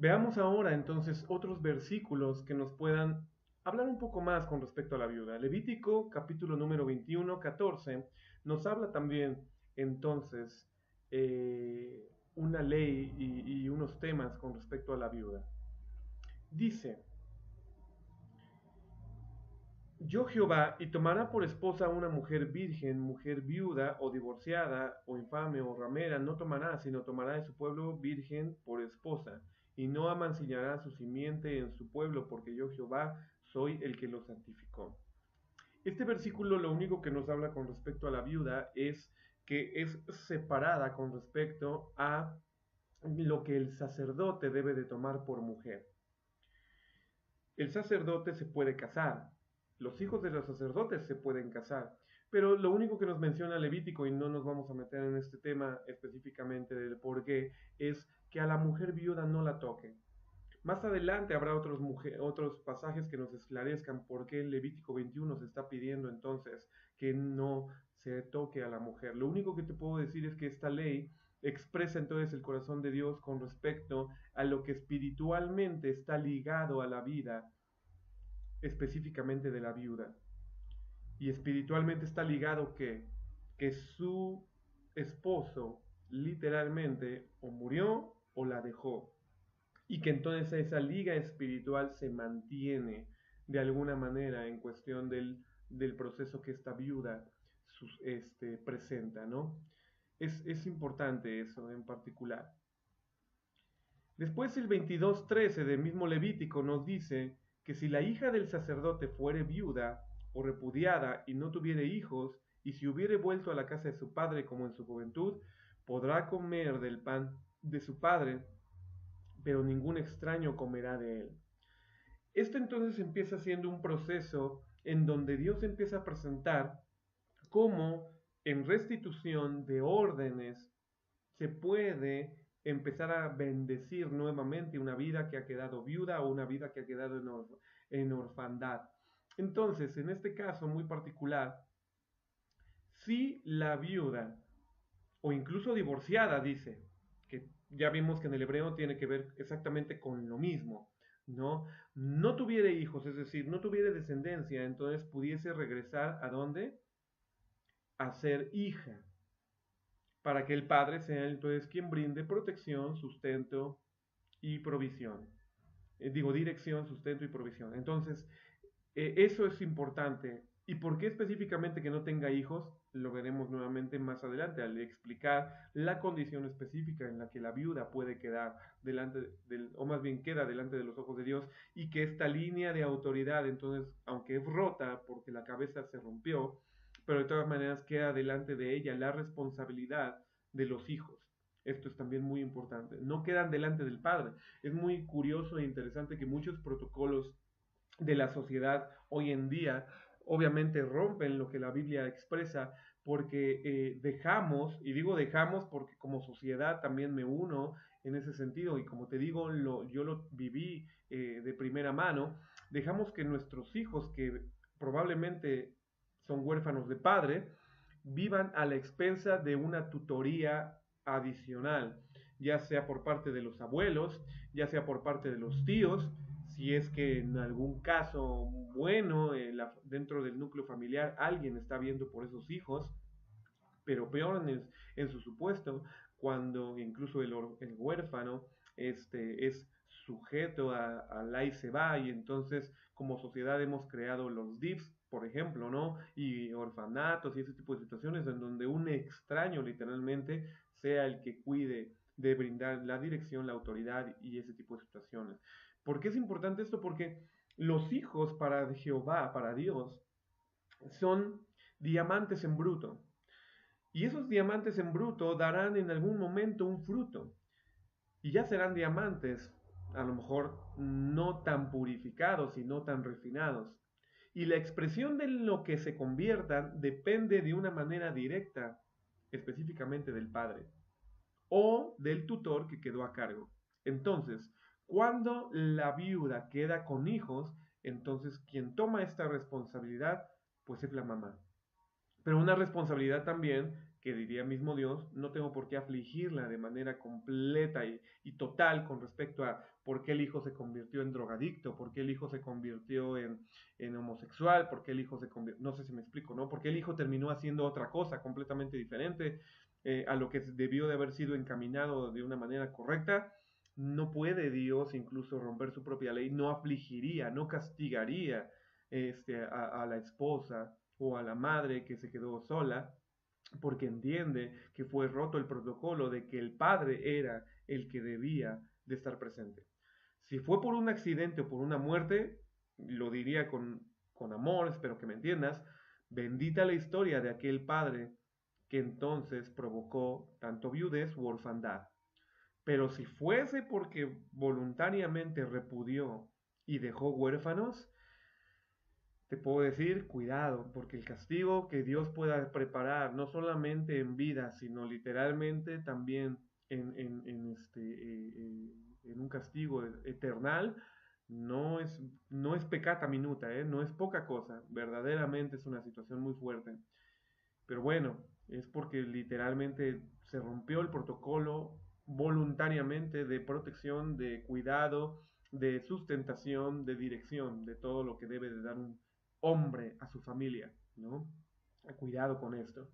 Veamos ahora entonces otros versículos que nos puedan hablar un poco más con respecto a la viuda. Levítico capítulo número 21, 14 nos habla también entonces una ley y unos temas con respecto a la viuda. Dice, yo Jehová, y tomará por esposa a una mujer virgen, mujer viuda, o divorciada, o infame, o ramera, no tomará, sino tomará de su pueblo virgen por esposa, y no amancillará su simiente en su pueblo, porque yo Jehová soy el que lo santificó. Este versículo lo único que nos habla con respecto a la viuda es que es separada con respecto a lo que el sacerdote debe de tomar por mujer. El sacerdote se puede casar, los hijos de los sacerdotes se pueden casar, pero lo único que nos menciona Levítico, y no nos vamos a meter en este tema específicamente del por qué, es que a la mujer viuda no la toque. Más adelante habrá otros pasajes que nos esclarezcan por qué el Levítico 21 se está pidiendo entonces que no se toque a la mujer. Lo único que te puedo decir es que esta ley expresa entonces el corazón de Dios con respecto a lo que espiritualmente está ligado a la vida, específicamente de la viuda. Y espiritualmente está ligado que su esposo literalmente o murió o la dejó. Y que entonces esa liga espiritual se mantiene de alguna manera en cuestión del proceso que esta viuda presenta, ¿no? Es importante eso en particular. Después el 22:13 del mismo Levítico nos dice que si la hija del sacerdote fuere viuda o repudiada y no tuviere hijos, y si hubiere vuelto a la casa de su padre como en su juventud, podrá comer del pan de su padre, pero ningún extraño comerá de él. Esto entonces empieza siendo un proceso en donde Dios empieza a presentar cómo en restitución de órdenes se puede empezar a bendecir nuevamente una vida que ha quedado viuda o una vida que ha quedado en orfandad. Entonces, en este caso muy particular, si la viuda o incluso divorciada dice, que ya vimos que en el hebreo tiene que ver exactamente con lo mismo, ¿no? No tuviere hijos, es decir, no tuviere descendencia, entonces pudiese regresar ¿a dónde? A ser hija, para que el padre sea entonces quien brinde protección, sustento y provisión. Digo, dirección, sustento y provisión. Entonces, eso es importante. ¿Y por qué específicamente que no tenga hijos? Lo veremos nuevamente más adelante al explicar la condición específica en la que la viuda puede quedar delante del, o más bien queda delante de los ojos de Dios, y que esta línea de autoridad, entonces, aunque es rota porque la cabeza se rompió, pero de todas maneras queda delante de ella la responsabilidad de los hijos. Esto es también muy importante. No quedan delante del padre. Es muy curioso e interesante que muchos protocolos de la sociedad hoy en día obviamente rompen lo que la Biblia expresa, porque dejamos, y digo dejamos porque como sociedad también me uno en ese sentido, y como te digo, yo lo viví de primera mano, dejamos que nuestros hijos, que probablemente son huérfanos de padre, vivan a la expensa de una tutoría adicional, ya sea por parte de los abuelos, ya sea por parte de los tíos, si es que en algún caso bueno dentro del núcleo familiar alguien está viendo por esos hijos, pero peor en su supuesto, cuando incluso el huérfano es sujeto a la y se va, y entonces como sociedad hemos creado los DIFs, por ejemplo, ¿no? Y orfanatos y ese tipo de situaciones en donde un extraño literalmente sea el que cuide de brindar la dirección, la autoridad y ese tipo de situaciones. ¿Por qué es importante esto? Porque los hijos para Jehová, para Dios, son diamantes en bruto. Y esos diamantes en bruto darán en algún momento un fruto. Y ya serán diamantes, a lo mejor no tan purificados y no tan refinados. Y la expresión de lo que se conviertan depende de una manera directa, específicamente del padre o del tutor que quedó a cargo. Entonces, cuando la viuda queda con hijos, entonces quien toma esta responsabilidad, pues es la mamá, pero una responsabilidad también que diría mismo Dios, no tengo por qué afligirla de manera completa y total con respecto a por qué el hijo se convirtió en drogadicto, por qué el hijo se convirtió en homosexual, por qué el hijo se convirtió, no sé si me explico, ¿no? Por qué el hijo terminó haciendo otra cosa completamente diferente a lo que debió de haber sido encaminado de una manera correcta. No puede Dios incluso romper su propia ley, no afligiría, no castigaría a la esposa o a la madre que se quedó sola, porque entiende que fue roto el protocolo de que el padre era el que debía de estar presente. Si fue por un accidente o por una muerte, lo diría con amor, espero que me entiendas, bendita la historia de aquel padre que entonces provocó tanto viudez u orfandad. Pero si fuese porque voluntariamente repudió y dejó huérfanos, te puedo decir, cuidado, porque el castigo que Dios pueda preparar, no solamente en vida, sino literalmente también en un castigo eternal, no es pecata minuta, no es poca cosa, verdaderamente es una situación muy fuerte. Pero bueno, es porque literalmente se rompió el protocolo voluntariamente de protección, de cuidado, de sustentación, de dirección, de todo lo que debe de dar un hombre a su familia, ¿no? Cuidado con esto.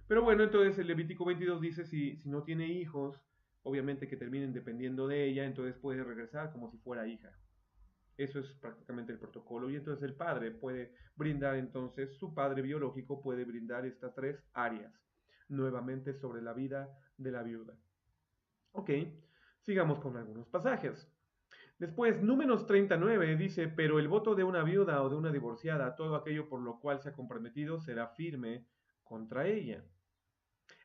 Pero bueno, entonces el Levítico 22 dice si no tiene hijos, obviamente que terminen dependiendo de ella, entonces puede regresar como si fuera hija. Eso es prácticamente el protocolo. Y entonces el padre puede brindar, entonces su padre biológico puede brindar estas tres áreas nuevamente sobre la vida de la viuda. Ok, sigamos con algunos pasajes. Después, Números 39 dice, pero el voto de una viuda o de una divorciada, todo aquello por lo cual se ha comprometido, será firme contra ella.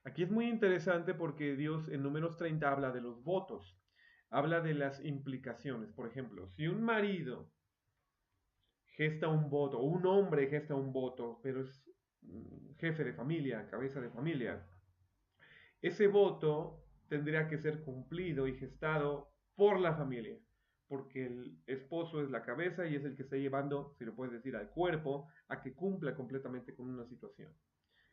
Aquí es muy interesante porque Dios en Números 30 habla de los votos, habla de las implicaciones. Por ejemplo, si un marido gesta un voto, o un hombre gesta un voto, pero es jefe de familia, cabeza de familia, ese voto tendría que ser cumplido y gestado por la familia, porque el esposo es la cabeza y es el que está llevando, si lo puedes decir, al cuerpo a que cumpla completamente con una situación.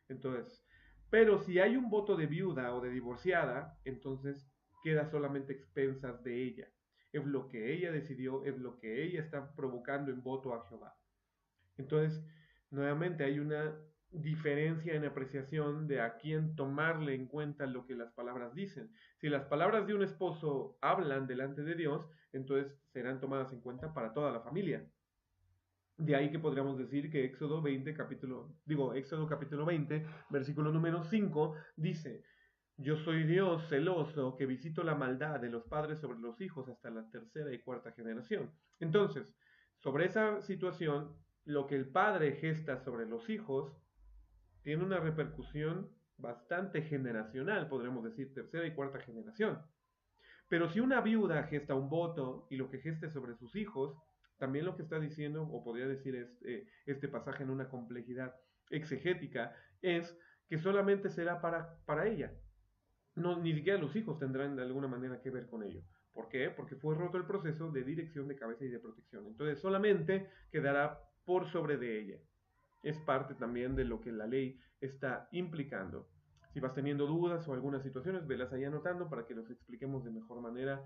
Entonces, pero si hay un voto de viuda o de divorciada, entonces queda solamente expensas de ella. Es lo que ella decidió, es lo que ella está provocando en voto a Jehová. Entonces, nuevamente hay una diferencia en apreciación de a quién tomarle en cuenta lo que las palabras dicen. Si las palabras de un esposo hablan delante de Dios, entonces serán tomadas en cuenta para toda la familia. De ahí que podríamos decir que Éxodo capítulo 20, versículo número 5, dice, yo soy Dios celoso que visito la maldad de los padres sobre los hijos hasta la tercera y cuarta generación. Entonces, sobre esa situación, lo que el padre gesta sobre los hijos tiene una repercusión bastante generacional, podríamos decir tercera y cuarta generación. Pero si una viuda gesta un voto y lo que geste sobre sus hijos, también lo que está diciendo, o podría decir este pasaje en una complejidad exegética, es que solamente será para ella. No, ni siquiera los hijos tendrán de alguna manera que ver con ello. ¿Por qué? Porque fue roto el proceso de dirección de cabeza y de protección. Entonces solamente quedará por sobre de ella. Es parte también de lo que la ley está implicando. Si vas teniendo dudas o algunas situaciones, velas ahí anotando para que los expliquemos de mejor manera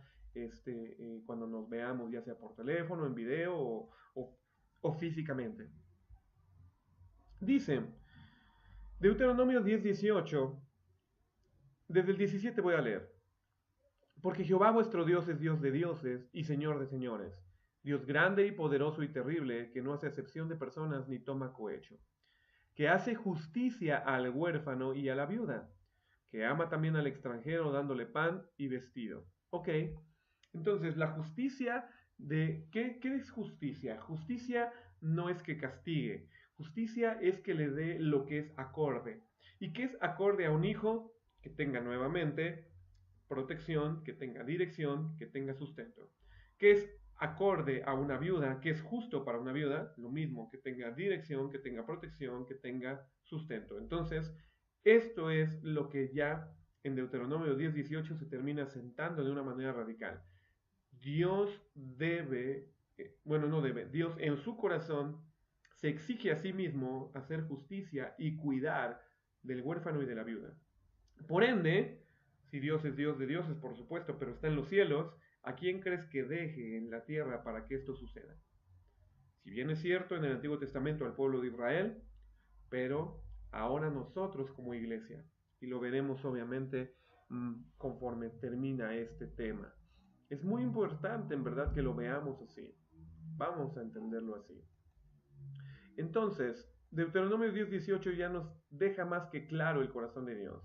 cuando nos veamos, ya sea por teléfono, en video o físicamente. Dice, Deuteronomio 10:18, desde el 17 voy a leer. Porque Jehová vuestro Dios es Dios de dioses y Señor de señores, Dios grande y poderoso y terrible, que no hace acepción de personas ni toma cohecho, que hace justicia al huérfano y a la viuda, que ama también al extranjero dándole pan y vestido. Ok, entonces la justicia ¿qué es justicia? Justicia no es que castigue, justicia es que le dé lo que es acorde. ¿Y qué es acorde a un hijo? Que tenga nuevamente protección, que tenga dirección, que tenga sustento. ¿Qué es acorde a una viuda? ¿Qué es justo para una viuda? Lo mismo, que tenga dirección, que tenga protección, que tenga sustento. Entonces, esto es lo que ya en Deuteronomio 10:18 se termina sentando de una manera radical. Dios debe, no debe, Dios en su corazón se exige a sí mismo hacer justicia y cuidar del huérfano y de la viuda. Por ende, si Dios es Dios de dioses, por supuesto, pero está en los cielos, ¿a quién crees que deje en la tierra para que esto suceda? Si bien es cierto en el Antiguo Testamento al pueblo de Israel, pero ahora nosotros como iglesia, y lo veremos obviamente conforme termina este tema. Es muy importante en verdad que lo veamos así. Vamos a entenderlo así. Entonces, Deuteronomio 10:18 ya nos deja más que claro el corazón de Dios.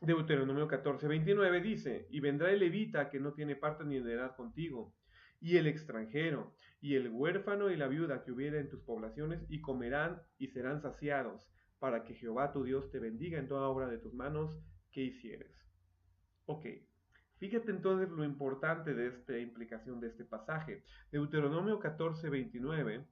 Deuteronomio 14:29 dice, y vendrá el levita que no tiene parte ni heredad contigo, y el extranjero, y el huérfano y la viuda que hubiera en tus poblaciones, y comerán y serán saciados, para que Jehová tu Dios te bendiga en toda obra de tus manos que hicieres. Ok, fíjate entonces lo importante de esta implicación de este pasaje. Deuteronomio 14:29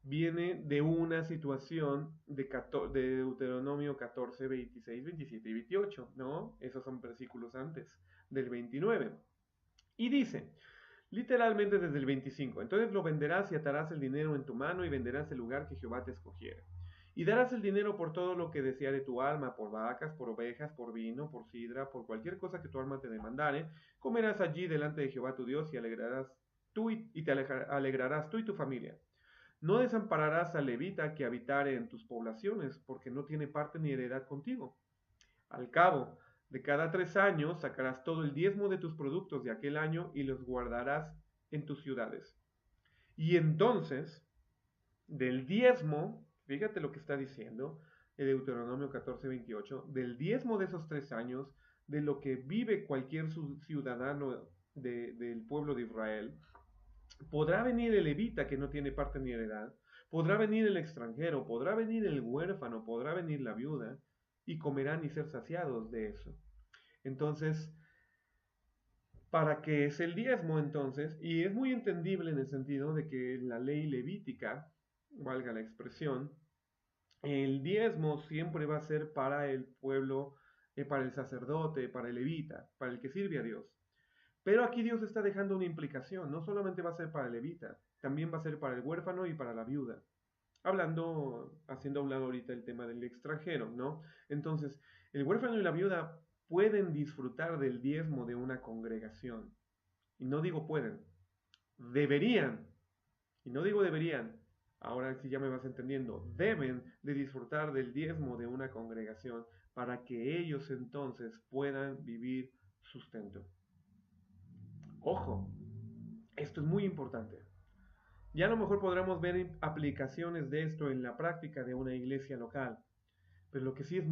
viene de una situación de Deuteronomio 14, 26, 27 y 28, ¿no? Esos son versículos antes del 29. Y dice, literalmente desde el 25, entonces lo venderás y atarás el dinero en tu mano y venderás el lugar que Jehová te escogiera. Y darás el dinero por todo lo que deseare tu alma, por vacas, por ovejas, por vino, por sidra, por cualquier cosa que tu alma te demandare. Comerás allí delante de Jehová tu Dios y te alegrarás tú y tu familia. No desampararás al levita que habitare en tus poblaciones, porque no tiene parte ni heredad contigo. Al cabo de cada 3 años sacarás todo el diezmo de tus productos de aquel año y los guardarás en tus ciudades. Y entonces, del diezmo, fíjate lo que está diciendo el Deuteronomio 14:28, del diezmo de esos 3 años, de lo que vive cualquier ciudadano del pueblo de Israel, podrá venir el levita que no tiene parte ni heredad, podrá venir el extranjero, podrá venir el huérfano, podrá venir la viuda, y comerán y ser saciados de eso. Entonces, ¿para qué es el diezmo entonces? Y es muy entendible en el sentido de que la ley levítica, valga la expresión, el diezmo siempre va a ser para el pueblo, para el sacerdote, para el levita, para el que sirve a Dios. Pero aquí Dios está dejando una implicación, no solamente va a ser para el levita, también va a ser para el huérfano y para la viuda. Haciendo a un lado ahorita el tema del extranjero, ¿no? Entonces, el huérfano y la viuda pueden disfrutar del diezmo de una congregación. Y no digo pueden, deberían. Y no digo deberían, ahora sí ya me vas entendiendo, deben de disfrutar del diezmo de una congregación para que ellos entonces puedan vivir sustento. Ojo, esto es muy importante. Ya a lo mejor podremos ver aplicaciones de esto en la práctica de una iglesia local, pero lo que sí es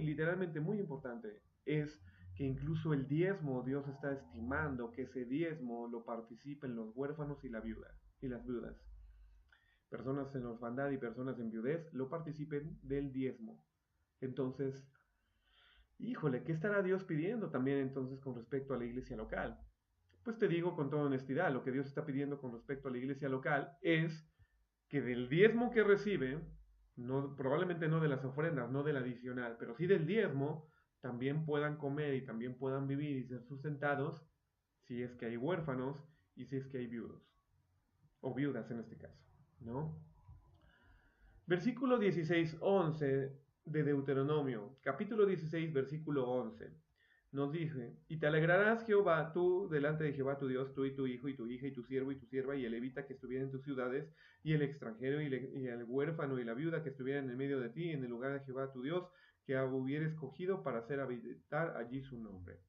literalmente muy importante es que incluso el diezmo Dios está estimando que ese diezmo lo participen los huérfanos y las viudas. Personas en orfandad y personas en viudez lo participen del diezmo. Entonces, híjole, ¿qué estará Dios pidiendo también entonces con respecto a la iglesia local? Pues te digo con toda honestidad, lo que Dios está pidiendo con respecto a la iglesia local es que del diezmo que recibe, no, probablemente no de las ofrendas, no del adicional, pero sí del diezmo, también puedan comer y también puedan vivir y ser sustentados si es que hay huérfanos y si es que hay viudos, o viudas en este caso, ¿no? Versículo 16:11 de Deuteronomio, capítulo 16, versículo 11. Nos dice, y te alegrarás Jehová, tú delante de Jehová tu Dios, tú y tu hijo y tu hija y tu siervo y tu sierva y el levita que estuviera en tus ciudades y el extranjero y el huérfano y la viuda que estuviera en el medio de ti en el lugar de Jehová tu Dios que hubiera escogido para hacer habitar allí su nombre.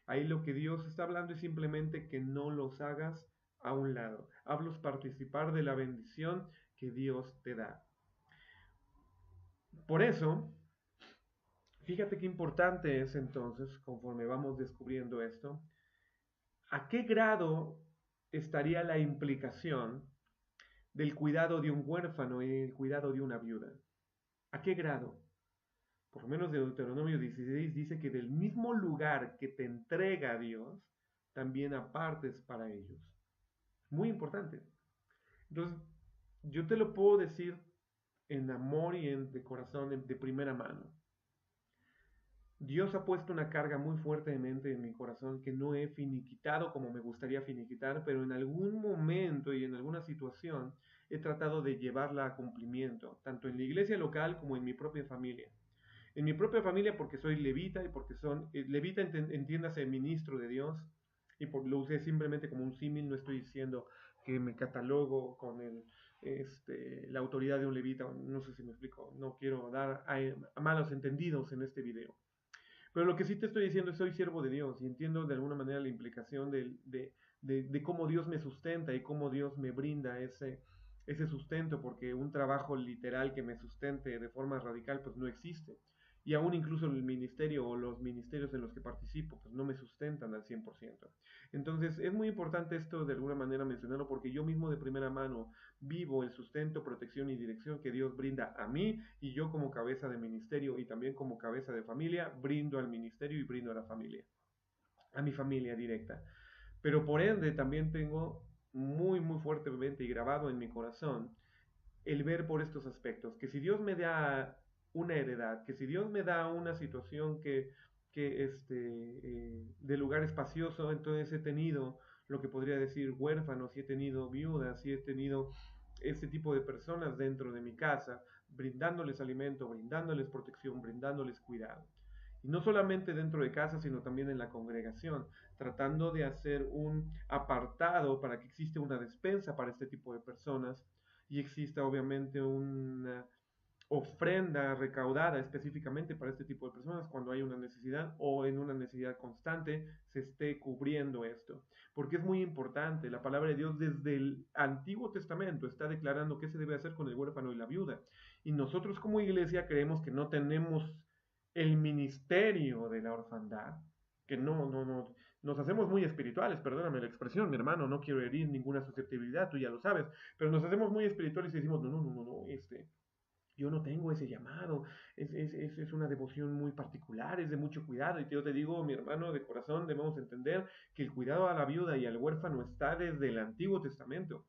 Ahí lo que Dios está hablando es simplemente que no los hagas a un lado, hazlos participar de la bendición que Dios te da. Por eso, fíjate qué importante es entonces, conforme vamos descubriendo esto, ¿a qué grado estaría la implicación del cuidado de un huérfano y el cuidado de una viuda? ¿A qué grado? Por lo menos de Deuteronomio 16 dice que del mismo lugar que te entrega Dios, también apartes para ellos. Muy importante. Entonces, yo te lo puedo decir en amor y de corazón, de primera mano. Dios ha puesto una carga muy fuertemente en mi corazón que no he finiquitado como me gustaría finiquitar, pero en algún momento y en alguna situación he tratado de llevarla a cumplimiento, tanto en la iglesia local como en mi propia familia. En mi propia familia porque soy levita y porque levita entiéndase ministro de Dios, y lo usé simplemente como un símil, no estoy diciendo que me catalogo con la autoridad de un levita, no sé si me explico, no quiero dar a malos entendidos en este video. Pero lo que sí te estoy diciendo es soy siervo de Dios y entiendo de alguna manera la implicación de cómo Dios me sustenta y cómo Dios me brinda ese sustento, porque un trabajo literal que me sustente de forma radical pues no existe. Y aún incluso el ministerio o los ministerios en los que participo pues no me sustentan al 100%. Entonces es muy importante esto de alguna manera mencionarlo porque yo mismo de primera mano vivo el sustento, protección y dirección que Dios brinda a mí, y yo como cabeza de ministerio y también como cabeza de familia brindo al ministerio y brindo a la familia, a mi familia directa. Pero por ende también tengo muy fuertemente y grabado en mi corazón el ver por estos aspectos, que si Dios me da una heredad, que si Dios me da una situación de lugar espacioso, entonces he tenido lo que podría decir huérfanos, y he tenido viudas, y he tenido este tipo de personas dentro de mi casa, brindándoles alimento, brindándoles protección, brindándoles cuidado. Y no solamente dentro de casa, sino también en la congregación, tratando de hacer un apartado para que exista una despensa para este tipo de personas y exista obviamente una ofrenda recaudada específicamente para este tipo de personas cuando hay una necesidad o en una necesidad constante se esté cubriendo esto. Porque es muy importante, la palabra de Dios desde el Antiguo Testamento está declarando qué se debe hacer con el huérfano y la viuda. Y nosotros como iglesia creemos que no tenemos el ministerio de la orfandad, que no, nos hacemos muy espirituales, perdóname la expresión, mi hermano, no quiero herir ninguna susceptibilidad, tú ya lo sabes, pero nos hacemos muy espirituales y decimos, no, yo no tengo ese llamado, es una devoción muy particular, es de mucho cuidado. Y yo te digo, mi hermano, de corazón, debemos entender que el cuidado a la viuda y al huérfano está desde el Antiguo Testamento.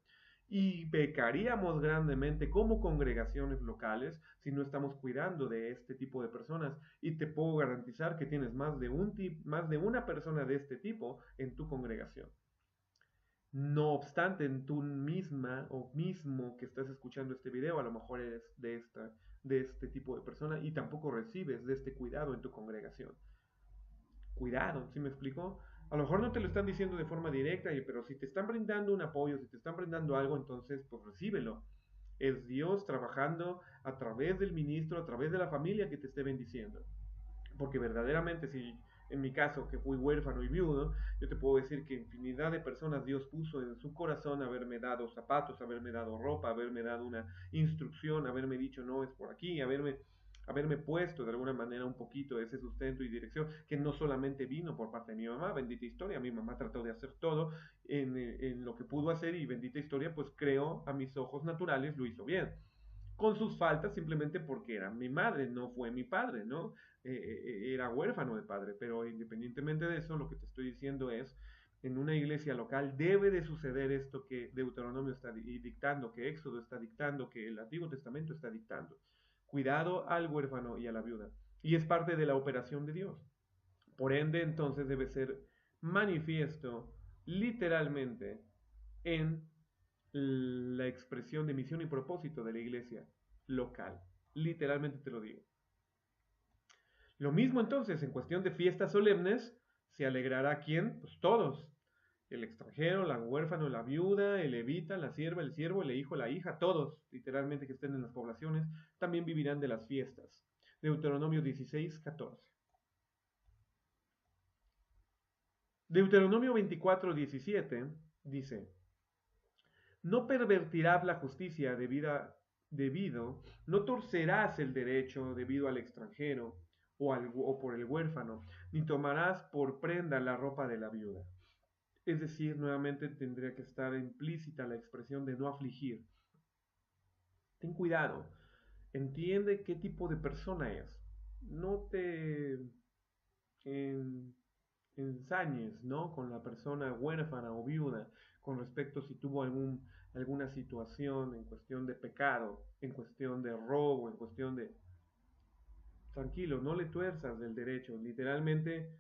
Y pecaríamos grandemente como congregaciones locales si no estamos cuidando de este tipo de personas. Y te puedo garantizar que tienes más de una persona de este tipo en tu congregación. No obstante, en tú misma o mismo que estás escuchando este video, a lo mejor eres de este tipo de persona y tampoco recibes de este cuidado en tu congregación. Cuidado, ¿sí me explico? A lo mejor no te lo están diciendo de forma directa, pero si te están brindando un apoyo, si te están brindando algo, entonces pues recíbelo. Es Dios trabajando a través del ministro, a través de la familia que te esté bendiciendo. Porque verdaderamente si en mi caso que fui huérfano y viudo, yo te puedo decir que infinidad de personas Dios puso en su corazón haberme dado zapatos, haberme dado ropa, haberme dado una instrucción, haberme dicho no es por aquí, haberme puesto de alguna manera un poquito ese sustento y dirección que no solamente vino por parte de mi mamá, bendita historia, mi mamá trató de hacer todo en lo que pudo hacer y bendita historia pues creo a mis ojos naturales lo hizo bien con sus faltas simplemente porque era mi madre, no fue mi padre, ¿no? Era huérfano de padre, pero independientemente de eso, lo que te estoy diciendo es, en una iglesia local debe de suceder esto que Deuteronomio está dictando, que Éxodo está dictando, que el Antiguo Testamento está dictando. Cuidado al huérfano y a la viuda. Y es parte de la operación de Dios. Por ende, entonces debe ser manifiesto literalmente en la expresión de misión y propósito de la iglesia local. Literalmente te lo digo. Lo mismo entonces, en cuestión de fiestas solemnes, se alegrará quién? Pues todos. El extranjero, la huérfano, la viuda, el levita, la sierva, el siervo, el hijo, la hija, todos, literalmente que estén en las poblaciones, también vivirán de las fiestas. Deuteronomio 16, 14. Deuteronomio 24, 17 dice, no pervertirás la justicia no torcerás el derecho debido al extranjero o por el huérfano, ni tomarás por prenda la ropa de la viuda. Es decir, nuevamente tendría que estar implícita la expresión de no afligir. Ten cuidado, entiende qué tipo de persona es. No te en- ensañes, ¿no? Con la persona huérfana o viuda con respecto si tuvo alguna situación en cuestión de pecado, en cuestión de robo, en cuestión de... Tranquilo, no le tuerzas del derecho, literalmente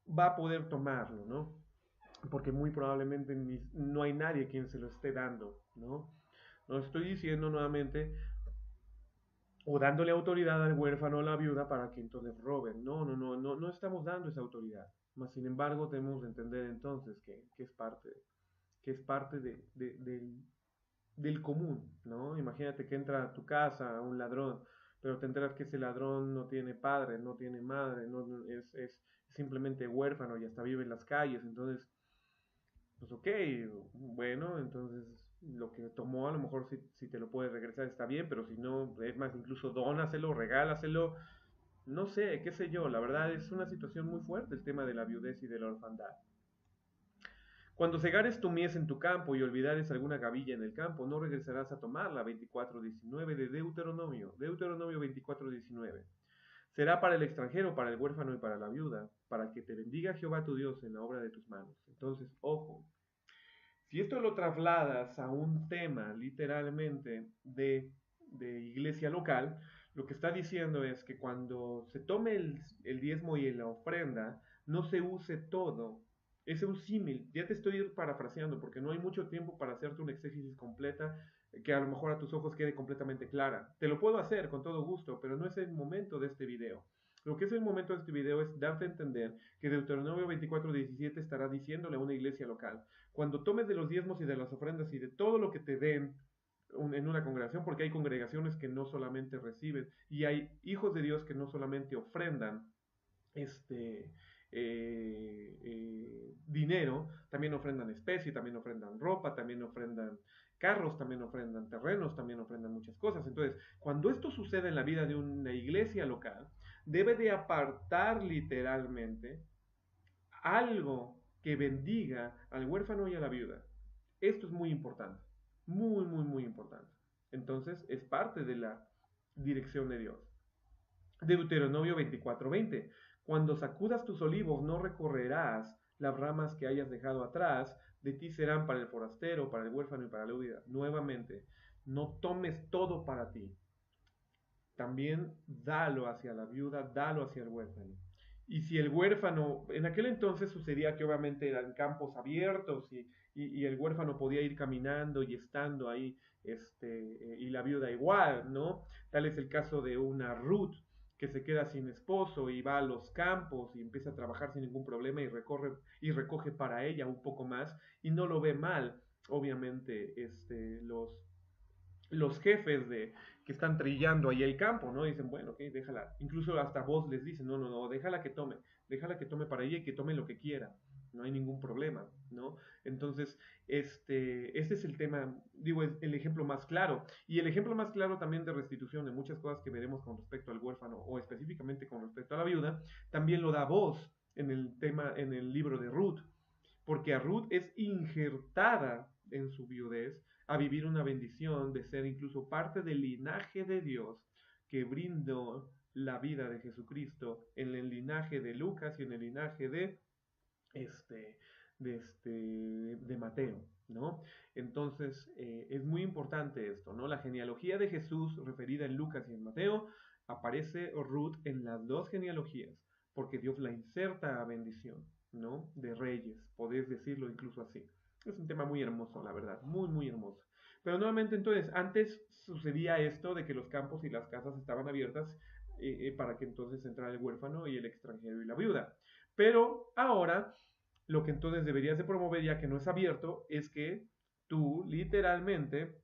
va a poder tomarlo, ¿no? Porque muy probablemente no hay nadie quien se lo esté dando, ¿no? No estoy diciendo nuevamente o dándole autoridad al huérfano o la viuda para que entonces roben. No, no, no, no, no estamos dando esa autoridad. Mas, sin embargo, tenemos que entender entonces que es parte del común, ¿no? Imagínate que entra a tu casa un ladrón, pero te enteras que ese ladrón no tiene padre, no tiene madre, es simplemente huérfano y hasta vive en las calles. Entonces, pues ok, bueno, entonces lo que tomó a lo mejor si te lo puedes regresar está bien, pero si no, es más, incluso dónaselo, regálaselo, no sé, qué sé yo, la verdad es una situación muy fuerte el tema de la viudez y de la orfandad. Cuando cegares tu mies en tu campo y olvidares alguna gavilla en el campo, no regresarás a tomarla. 24:19 de Deuteronomio. Deuteronomio 24:19. Será para el extranjero, para el huérfano y para la viuda, para que te bendiga Jehová tu Dios en la obra de tus manos. Entonces, ojo, si esto lo trasladas a un tema literalmente de iglesia local, lo que está diciendo es que cuando se tome el diezmo y la ofrenda, no se use todo. Es un símil, ya te estoy parafraseando porque no hay mucho tiempo para hacerte una exégesis completa que a lo mejor a tus ojos quede completamente clara. Te lo puedo hacer con todo gusto, pero no es el momento de este video. Lo que es el momento de este video es darte a entender que Deuteronomio 24:17 estará diciéndole a una iglesia local: cuando tomes de los diezmos y de las ofrendas y de todo lo que te den en una congregación, porque hay congregaciones que no solamente reciben y hay hijos de Dios que no solamente ofrendan este dinero, también ofrendan especie, también ofrendan ropa, también ofrendan carros, también ofrendan terrenos, también ofrendan muchas cosas. Entonces, cuando esto sucede en la vida de una iglesia local, debe de apartar literalmente algo que bendiga al huérfano y a la viuda. Esto es muy importante, muy, muy, muy importante. Entonces es parte de la dirección de Dios. Deuteronomio 24:20. Cuando sacudas tus olivos no recorrerás las ramas que hayas dejado atrás, de ti serán para el forastero, para el huérfano y para la viuda. Nuevamente, no tomes todo para ti, también dalo hacia la viuda, dalo hacia el huérfano. Y si el huérfano, en aquel entonces sucedía que obviamente eran campos abiertos y el huérfano podía ir caminando y estando ahí, y la viuda igual, ¿no? Tal es el caso de una Ruth que se queda sin esposo y va a los campos y empieza a trabajar sin ningún problema y recoge para ella un poco más y no lo ve mal. Obviamente, los jefes que están trillando ahí el campo, ¿no? Dicen, bueno, ok, déjala. Incluso hasta vos les dicen, no, no, no, déjala que tome para ella y que tome lo que quiera. No hay ningún problema, ¿no? Entonces, este es el tema, digo, es el ejemplo más claro. Y el ejemplo más claro también de restitución de muchas cosas que veremos con respecto al huérfano o específicamente con respecto a la viuda, también lo da vos en el tema, en el libro de Ruth, porque a Ruth es injertada en su viudez a vivir una bendición de ser incluso parte del linaje de Dios que brindó la vida de Jesucristo en el linaje de Lucas y en el linaje este, de Mateo, ¿no? Entonces, es muy importante esto, ¿no? La genealogía de Jesús referida en Lucas y en Mateo, aparece Ruth en las dos genealogías, porque Dios la inserta a bendición, ¿no? De reyes, podés decirlo incluso así. Es un tema muy hermoso, la verdad, muy, muy hermoso. Pero nuevamente, entonces, antes sucedía esto de que los campos y las casas estaban abiertas para que entonces entrara el huérfano y el extranjero y la viuda. Pero ahora lo que entonces deberías de promover, ya que no es abierto, es que tú literalmente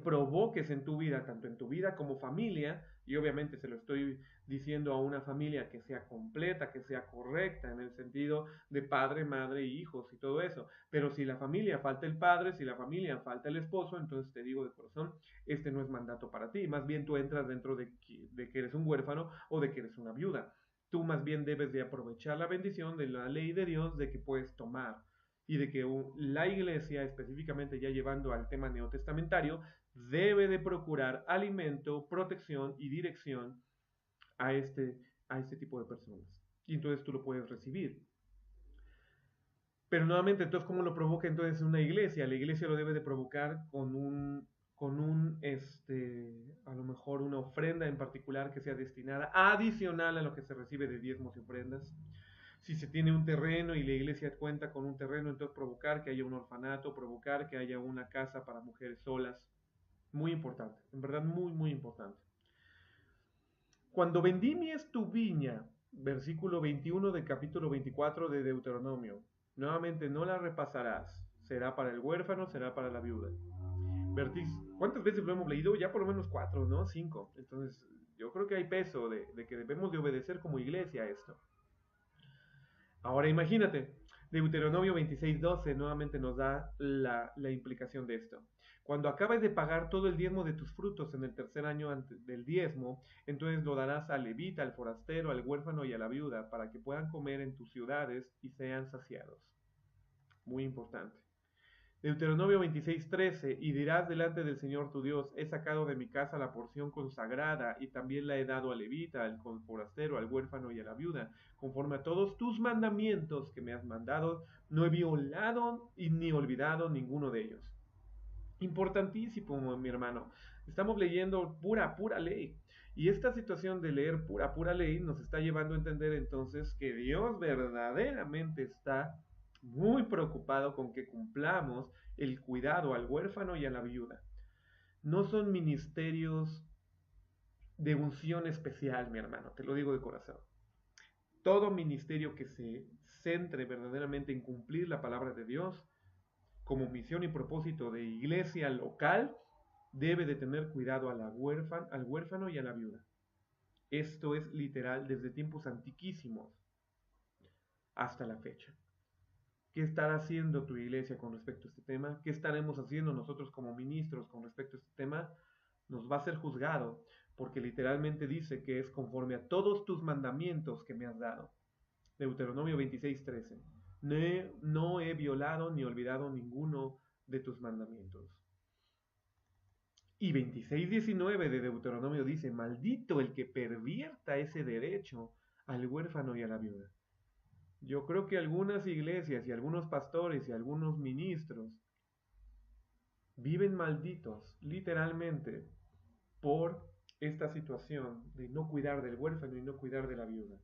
provoques en tu vida, tanto en tu vida como familia, y obviamente se lo estoy diciendo a una familia que sea completa, que sea correcta en el sentido de padre, madre, hijos y todo eso. Pero si la familia falta el padre, si la familia falta el esposo, entonces te digo de corazón, este no es mandato para ti. Más bien tú entras dentro de que eres un huérfano o de que eres una viuda. Tú más bien debes de aprovechar la bendición de la ley de Dios de que puedes tomar y de que la iglesia, específicamente ya llevando al tema neotestamentario, debe de procurar alimento, protección y dirección a a este tipo de personas. Y entonces tú lo puedes recibir. Pero nuevamente, entonces, ¿cómo lo provoca entonces una iglesia? La iglesia lo debe de provocar a lo mejor una ofrenda en particular que sea destinada adicional a lo que se recibe de diezmos y ofrendas. Si se tiene un terreno y la iglesia cuenta con un terreno, entonces provocar que haya un orfanato, provocar que haya una casa para mujeres solas, Muy importante, en verdad muy, muy importante. Cuando vendimias tu viña, versículo 21 del capítulo 24 de Deuteronomio, nuevamente no la repasarás, será para el huérfano, será para la viuda. ¿Cuántas veces lo hemos leído? Ya por lo menos 4, ¿no? 5. Entonces, yo creo que hay peso de que debemos de obedecer como iglesia a esto. Ahora imagínate, Deuteronomio 26:12 nuevamente nos da la implicación de esto. Cuando acabes de pagar todo el diezmo de tus frutos en el tercer año del diezmo, entonces lo darás al levita, al forastero, al huérfano y a la viuda, para que puedan comer en tus ciudades y sean saciados. Muy importante. Deuteronomio 26:13, y dirás delante del Señor tu Dios, he sacado de mi casa la porción consagrada y también la he dado al levita, al forastero, al huérfano y a la viuda, conforme a todos tus mandamientos que me has mandado, no he violado y ni olvidado ninguno de ellos. Importantísimo, mi hermano. Estamos leyendo pura ley. Y esta situación de leer pura ley nos está llevando a entender entonces que Dios verdaderamente está muy preocupado con que cumplamos el cuidado al huérfano y a la viuda. No son ministerios de unción especial, mi hermano, te lo digo de corazón. Todo ministerio que se centre verdaderamente en cumplir la palabra de Dios como misión y propósito de iglesia local debe de tener cuidado al huérfano y a la viuda. Esto es literal desde tiempos antiquísimos hasta la fecha. ¿Qué estará haciendo tu iglesia con respecto a este tema? ¿Qué estaremos haciendo nosotros como ministros con respecto a este tema? Nos va a ser juzgado, porque literalmente dice que es conforme a todos tus mandamientos que me has dado. Deuteronomio 26:13. No he violado ni olvidado ninguno de tus mandamientos. Y 26:19 de Deuteronomio dice, maldito el que pervierta ese derecho al huérfano y a la viuda. Yo creo que algunas iglesias y algunos pastores y algunos ministros viven malditos, literalmente, por esta situación de no cuidar del huérfano y no cuidar de la viuda.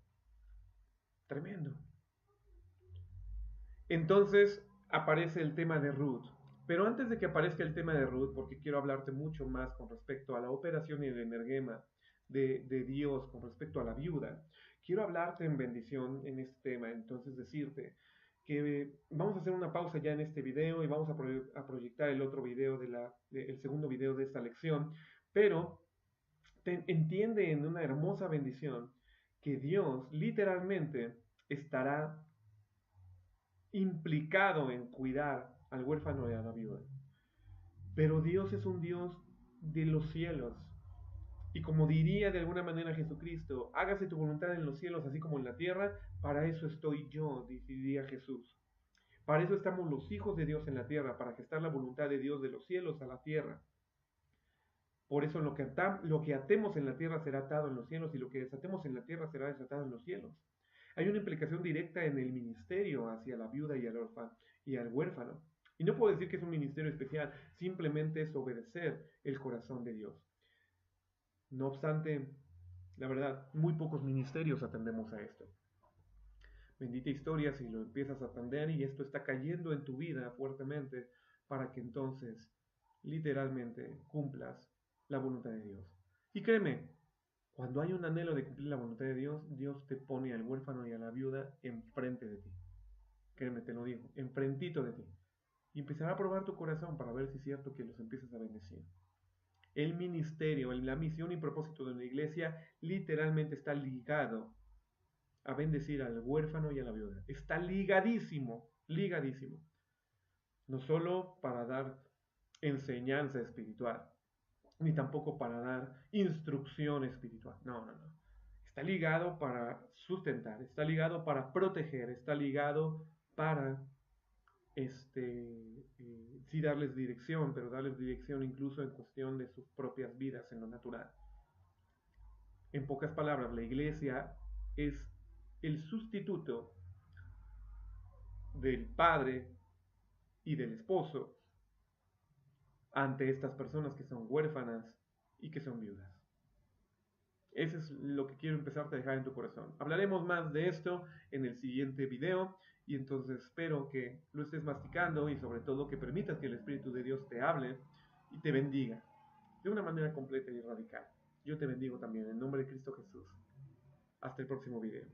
Tremendo. Entonces aparece el tema de Ruth. Pero antes de que aparezca el tema de Ruth, porque quiero hablarte mucho más con respecto a la operación y el energema de Dios con respecto a la viuda, quiero hablarte en bendición en este tema. Entonces decirte que vamos a hacer una pausa ya en este video y vamos a proyectar el otro video, el segundo video de esta lección, pero entiende en una hermosa bendición que Dios literalmente estará implicado en cuidar al huérfano y a la viuda. Pero Dios es un Dios de los cielos. Y como diría de alguna manera Jesucristo, hágase tu voluntad en los cielos así como en la tierra, para eso estoy yo, diría Jesús. Para eso estamos los hijos de Dios en la tierra, para gestar la voluntad de Dios de los cielos a la tierra. Por eso lo que atemos en la tierra será atado en los cielos y lo que desatemos en la tierra será desatado en los cielos. Hay una implicación directa en el ministerio hacia la viuda y al huérfano. Y no puedo decir que es un ministerio especial, simplemente es obedecer el corazón de Dios. No obstante, la verdad, muy pocos ministerios atendemos a esto. Bendita historia si lo empiezas a atender y esto está cayendo en tu vida fuertemente para que entonces literalmente cumplas la voluntad de Dios. Y créeme, cuando hay un anhelo de cumplir la voluntad de Dios, Dios te pone al huérfano y a la viuda enfrente de ti. Créeme, te lo digo, enfrentito de ti. Y empezará a probar tu corazón para ver si es cierto que los empiezas a bendecir. El ministerio, la misión y propósito de una iglesia literalmente está ligado a bendecir al huérfano y a la viuda. Está ligadísimo, ligadísimo. No solo para dar enseñanza espiritual, ni tampoco para dar instrucción espiritual. No. Está ligado para sustentar, está ligado para proteger, está ligado para, sí darles dirección, pero darles dirección incluso en cuestión de sus propias vidas en lo natural. En pocas palabras, la iglesia es el sustituto del padre y del esposo ante estas personas que son huérfanas y que son viudas. Eso es lo que quiero empezarte a dejar en tu corazón. Hablaremos más de esto en el siguiente video y entonces espero que lo estés masticando y sobre todo que permitas que el Espíritu de Dios te hable y te bendiga. de una manera completa y radical. Yo te bendigo también en nombre de Cristo Jesús. Hasta el próximo video.